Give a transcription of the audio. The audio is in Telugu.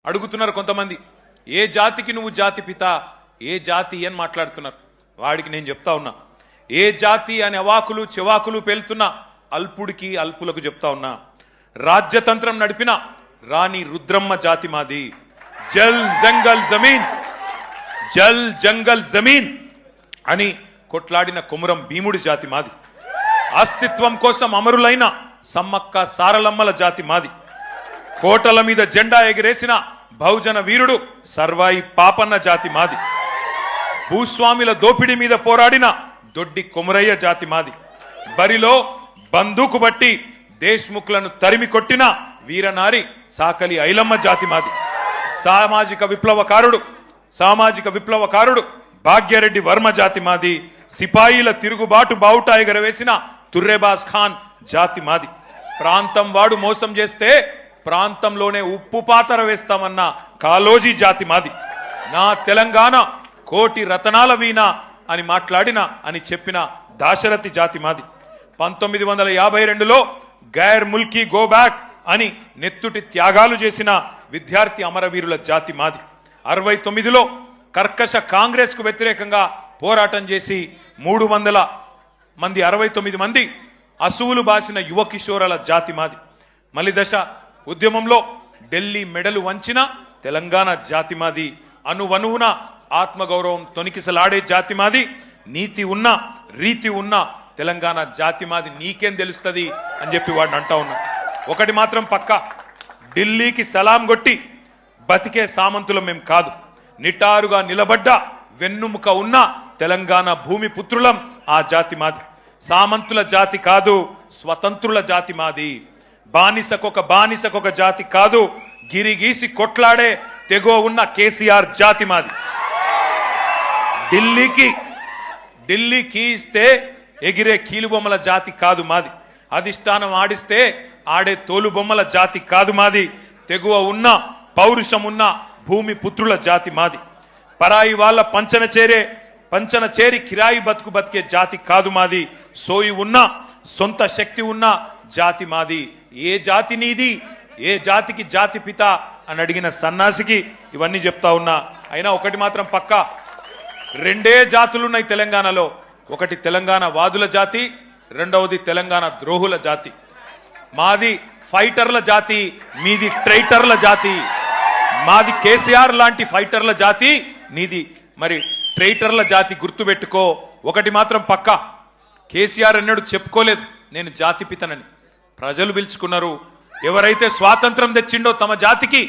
అడుగుతున్నారు కొంతమంది, ఏ జాతికి నువ్వు జాతి పిత, ఏ జాతి అని మాట్లాడుతున్నారు. వాడికి నేను చెప్తా ఉన్నా, ఏ జాతి అని అవాకులు చెవాకులు పేలుతున్నా అల్పుడికి అల్పులకు చెప్తా ఉన్నా, రాజ్యతంత్రం నడిపిన రాణి రుద్రమ్మ జాతి మాది. జల్ జంగల్ జమీన్, జల్ జంగల్ జమీన్ అని కొట్లాడిన కొమురం భీముడి జాతి మాది. అస్తిత్వం కోసం అమరులైన సమ్మక్క సారలమ్మల జాతి మాది. కోటల మీద జెండా ఎగిరేసిన బహుజన వీరుడు సర్వాయి పాపన్న జాతి మాది. భూస్వామిల దోపిడీ మీద పోరాడిన దొడ్డి కొమురయ్య జాతి మాది. బరిలో బందూకు బట్టి దేశ్ముఖులను తరిమి కొట్టిన వీరనారి సాకలి ఐలమ్మ జాతి మాది. సామాజిక విప్లవకారుడు భాగ్యరెడ్డి వర్మ జాతి మాది. సిపాయిల తిరుగుబాటు బావుటా ఎగరవేసిన తుర్రేబాజ్ ఖాన్ జాతి మాది. ప్రాంతం వాడు మోసం చేస్తే ప్రాంతంలోనే ఉప్పు పాతర వేస్తామన్న కాలోజీ జాతి మాది. నా తెలంగాణ కోటి రతనాల వీణ అని మాట్లాడిన అని చెప్పిన దాశరథి జాతి మాది. 1952లో గైర్ ముల్కీ గో బ్యాక్ అని నెత్తుటి త్యాగాలు చేసిన విద్యార్థి అమరవీరుల జాతి మాది. 69లో కర్కశ కాంగ్రెస్ కు వ్యతిరేకంగా పోరాటం చేసి 300 మంది 69 మంది అసువులు బాసిన యువ కిషోరాల జాతి మాది. మలిదశ ఉద్యమంలో ఢిల్లీ మెడలు వంచిన తెలంగాణ జాతి మాది. అనువనువున ఆత్మగౌరవం తొనికిసలాడే జాతి మాది. నీతి ఉన్న రీతి ఉన్న తెలంగాణ జాతి మాది. నీకేం తెలుస్తుంది అని చెప్పి వాడిని అంటా ఉన్నా. ఒకటి మాత్రం పక్క, ఢిల్లీకి సలాం కొట్టి బతికే సామంతులం మేం కాదు. నిటారుగా నిలబడ్డ వెన్నుముక ఉన్న తెలంగాణ భూమి పుత్రులం ఆ జాతి మాది. సామంతుల జాతి కాదు, స్వతంత్రుల జాతి మాది. బానిసకొక జాతి కాదు, గిరిగీసి కొట్లాడే తెగో ఉన్న కేసీఆర్ జాతి మాది. ఢిల్లీకి ఇస్తే ఎగిరే కీలుబొమ్మల జాతి కాదు మాది. అధిష్టానం ఆడిస్తే ఆడే తోలుబొమ్మల జాతి కాదు మాది. తెగువ ఉన్న పౌరుషం ఉన్న భూమి పుత్రుల జాతి మాది. పరాయి వాళ్ళ పంచన చేరి కిరాయి బతికే జాతి కాదు మాది. సోయి ఉన్న సొంత శక్తి ఉన్న జాతి మాది. ఏ జాతి నీది, ఏ జాతికి జాతి పిత అని అడిగిన సన్నాసికి ఇవన్నీ చెప్తా ఉన్నా. అయినా ఒకటి మాత్రం పక్క, రెండే జాతులున్నాయి తెలంగాణలో. ఒకటి తెలంగాణ వాదుల జాతి, రెండవది తెలంగాణ ద్రోహుల జాతి. మాది ఫైటర్ల జాతి, మీది ట్రైటర్ల జాతి. మాది కేసీఆర్ లాంటి ఫైటర్ల జాతి, నీది మరి ట్రైటర్ల జాతి. గుర్తుపెట్టుకో. ఒకటి మాత్రం పక్క, కేసీఆర్ అన్నాడు చెప్పుకోలేదు నేను జాతి పితనని. ప్రజలు పిలుచుకున్నారు. ఎవరైతే స్వాతంత్రం తెచ్చిండో తమ జాతికి